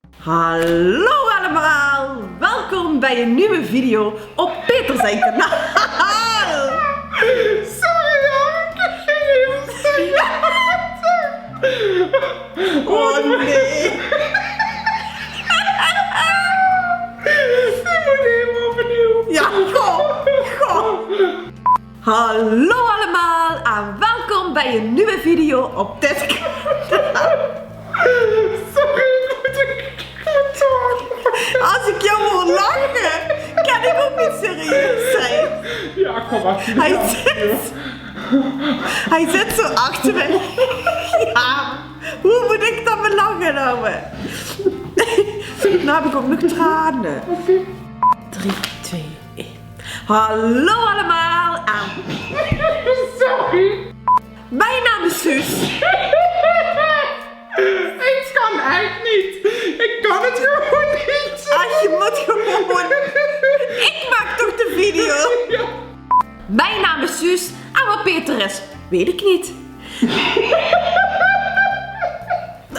Hallo allemaal, welkom bij een nieuwe video op Peter zijn kanaal. Sorry hoor, ik heb geen even. Oh nee. Ik moet helemaal opnieuw. Ja, go. Hallo allemaal en welkom bij een nieuwe video op dit kanaal. Sorry, ik moet Als ik jou hoor lachen, kan ik ook niet serieus zijn. Ja, kom maar. Hij zit zo achter me. Ja, hoe moet ik dan me lachen houden? Nou heb ik ook nog tranen. 3, 2, 1. Hallo allemaal en... Sorry. Mijn naam is Suus. Ik kan echt niet. Ik kan het gewoon niet. Je moet gewoon... Ik maak toch de video? Ja. Mijn naam is Suus en wat Peter is, weet ik niet.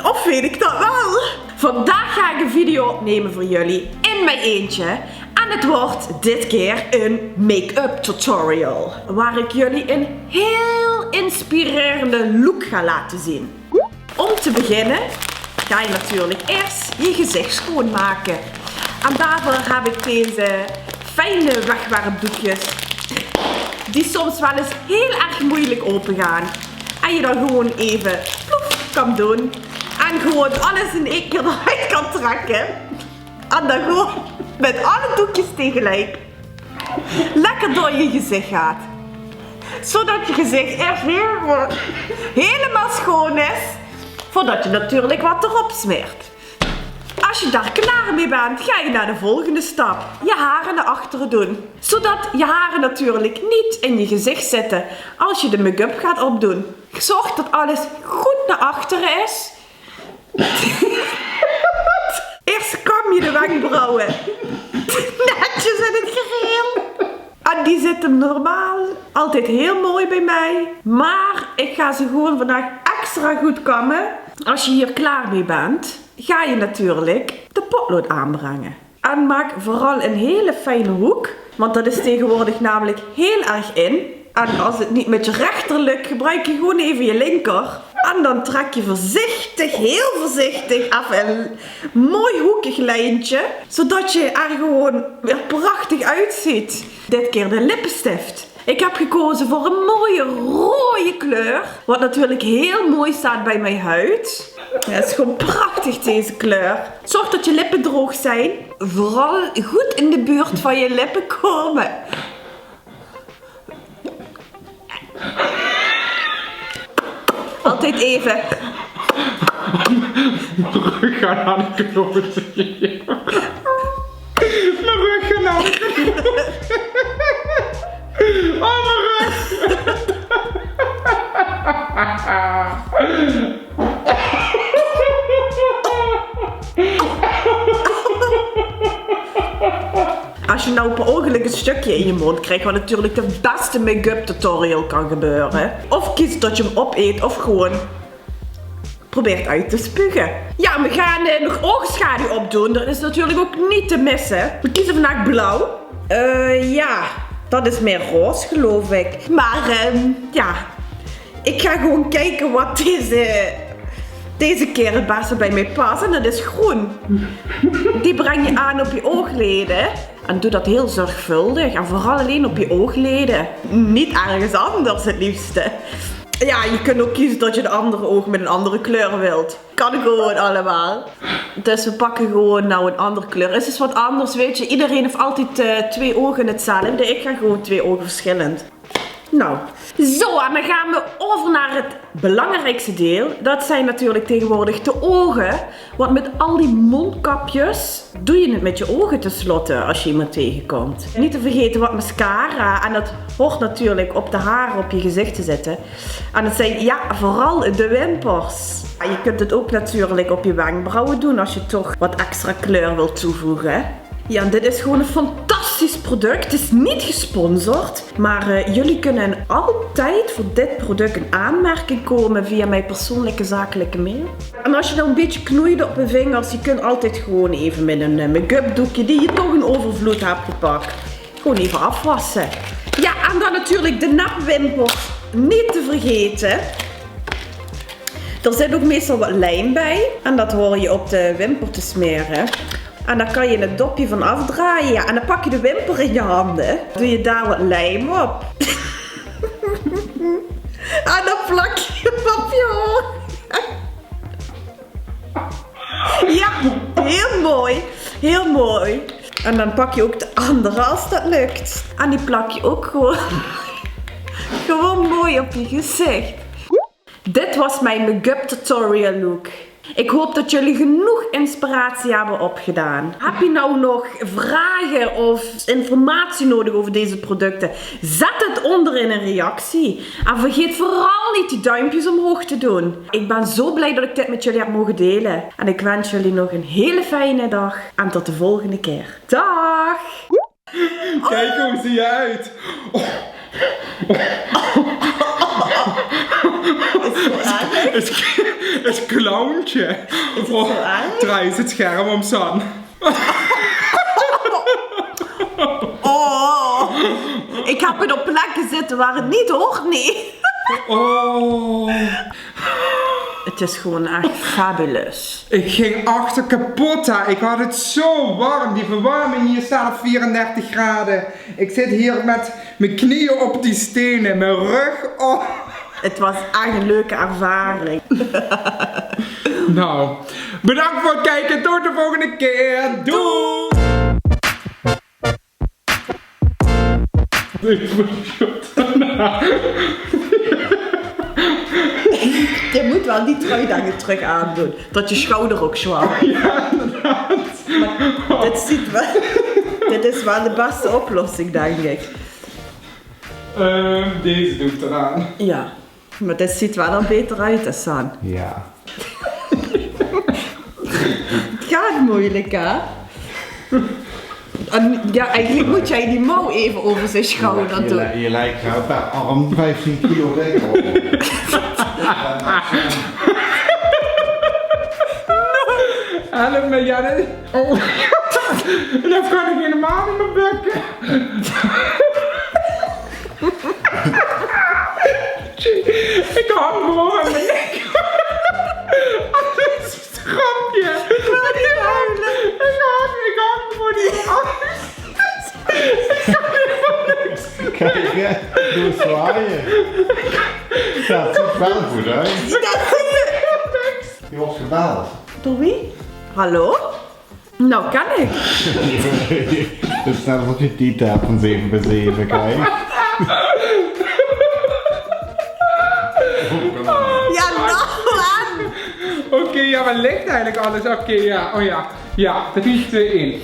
Of weet ik dat wel? Vandaag ga ik een video opnemen voor jullie in mijn eentje. En het wordt dit keer een make-up tutorial. Waar ik jullie een heel inspirerende look ga laten zien. Om te beginnen ga je natuurlijk eerst je gezicht schoonmaken. En daarvoor heb ik deze fijne wegwerpdoekjes. Die soms wel eens heel erg moeilijk open gaan. En je dan gewoon even ploef kan doen. En gewoon alles in één keer eruit kan trekken. En dan gewoon met alle doekjes tegelijk lekker door je gezicht gaat. Zodat je gezicht echt weer helemaal schoon is. Voordat je natuurlijk wat erop smeert. Als je daar klaar mee bent, ga je naar de volgende stap. Je haren naar achteren doen. Zodat je haren natuurlijk niet in je gezicht zitten als je de make-up gaat opdoen. Zorg dat alles goed naar achteren is. Eerst kam je de wenkbrauwen netjes in het geheel. En die zitten normaal altijd heel mooi bij mij. Maar ik ga ze gewoon vandaag extra goed kammen. Als je hier klaar mee bent, ga je natuurlijk de potlood aanbrengen. En maak vooral een hele fijne hoek. Want dat is tegenwoordig namelijk heel erg in. En als het niet met je rechter lukt, gebruik je gewoon even je linker. En dan trek je voorzichtig, heel voorzichtig, even een mooi hoekig lijntje. Zodat je er gewoon weer prachtig uitziet. Dit keer de lippenstift. Ik heb gekozen voor een mooie rode kleur. Wat natuurlijk heel mooi staat bij mijn huid. Ja, het is gewoon prachtig deze kleur. Zorg dat je lippen droog zijn. Vooral goed in de buurt van je lippen komen. Altijd even. Mijn rug gaat aan de knoppen. Mijn rug gaat aan de knoppen. Oh, mijn rug. Als je nou per ongeluk een stukje in je mond krijgt, wat natuurlijk de beste make-up tutorial kan gebeuren. Of kies dat je hem opeet of gewoon probeert uit te spugen. Ja, we gaan nog oogschaduw opdoen. Dat is natuurlijk ook niet te missen. We kiezen vandaag blauw. Ja, dat is meer roze geloof ik. Maar ja, ik ga gewoon kijken wat deze keer het beste bij mij past. En dat is groen. Die breng je aan op je oogleden. En doe dat heel zorgvuldig. En vooral alleen op je oogleden. Niet ergens anders het liefste. Ja, je kunt ook kiezen dat je de andere oog met een andere kleur wilt. Kan gewoon allemaal. Dus we pakken gewoon nou een andere kleur. Het is wat anders, weet je. Iedereen heeft altijd 2 ogen hetzelfde. Ik ga gewoon 2 ogen verschillend. Nou, zo, en dan gaan we over naar het belangrijkste deel. Dat zijn natuurlijk tegenwoordig de ogen. Want met al die mondkapjes doe je het met je ogen tenslotte als je iemand tegenkomt. Niet te vergeten wat mascara. En dat hoort natuurlijk op de haren op je gezicht te zitten. En dat zijn, ja, vooral de wimpers. Je kunt het ook natuurlijk op je wenkbrauwen doen als je toch wat extra kleur wilt toevoegen. Ja, dit is gewoon een fantastisch fantastisch product. Het is niet gesponsord. Maar jullie kunnen altijd voor dit product een aanmerking komen via mijn persoonlijke zakelijke mail. En als je dan een beetje knoeit op je vingers, je kunt altijd gewoon even met een make-up doekje die je toch in overvloed hebt gepakt, gewoon even afwassen. Ja, en dan natuurlijk de napwimpers niet te vergeten. Er zit ook meestal wat lijm bij. En dat hoor je op de wimper te smeren. En daar kan je het dopje van afdraaien. Ja. En dan pak je de wimper in je handen. Doe je daar wat lijm op. En dan plak je hem op je oog. Ja, heel mooi. Heel mooi. En dan pak je ook de andere als dat lukt. En die plak je ook gewoon mooi op je gezicht. Dit was mijn make-up tutorial look. Ik hoop dat jullie genoeg inspiratie hebben opgedaan. Heb je nou nog vragen of informatie nodig over deze producten? Zet het onder in een reactie. En vergeet vooral niet die duimpjes omhoog te doen. Ik ben zo blij dat ik dit met jullie heb mogen delen. En ik wens jullie nog een hele fijne dag. En tot de volgende keer. Dag! Kijk hoe zie je uit. Het clowntje. Draai eens het scherm om, San. Oh, ik heb het op plekken zitten waar het niet hoort, nee. Oh. Het is gewoon echt fabulous. Ik ging achter kapot, hè. Ik had het zo warm. Die verwarming hier staat op 34 graden. Ik zit hier met mijn knieën op die stenen, mijn rug. Oh. Het was echt een leuke ervaring. Nou, bedankt voor het kijken. Tot de volgende keer. Doei! Je moet wel die trui dan je terug aandoen. Dat je schouder ook zwaar. Ja, inderdaad. Maar dit is wel de beste oplossing, denk ik. Deze doe ik eraan. Ja, maar dit ziet wel dan beter uit, hè, San. Ja. Het gaat moeilijk, hè? En, ja, eigenlijk moet jij die mouw even over zijn schouder doen. Je lijkt nou per arm 15 kilo regel. Help me, Janne. Oh. Dat kan ik helemaal niet meer bukken. Ik hang gewoon aan mijn nek. Dat is een grapje. Ik hang voor die angst. Ik kan helemaal niks. Kijk, hè? Doe eens zwaaien. Ja, het ziet wel goed uit. Je was gebeld. Door wie? Hallo? Nou, kan ik. Het is net alsof je titel hebt van 7 bij 7, kijk. Ja, nou aan. Oké, ja, maar ligt eigenlijk alles? Oké, ja. Oh ja. Ja, 3, 2, 1.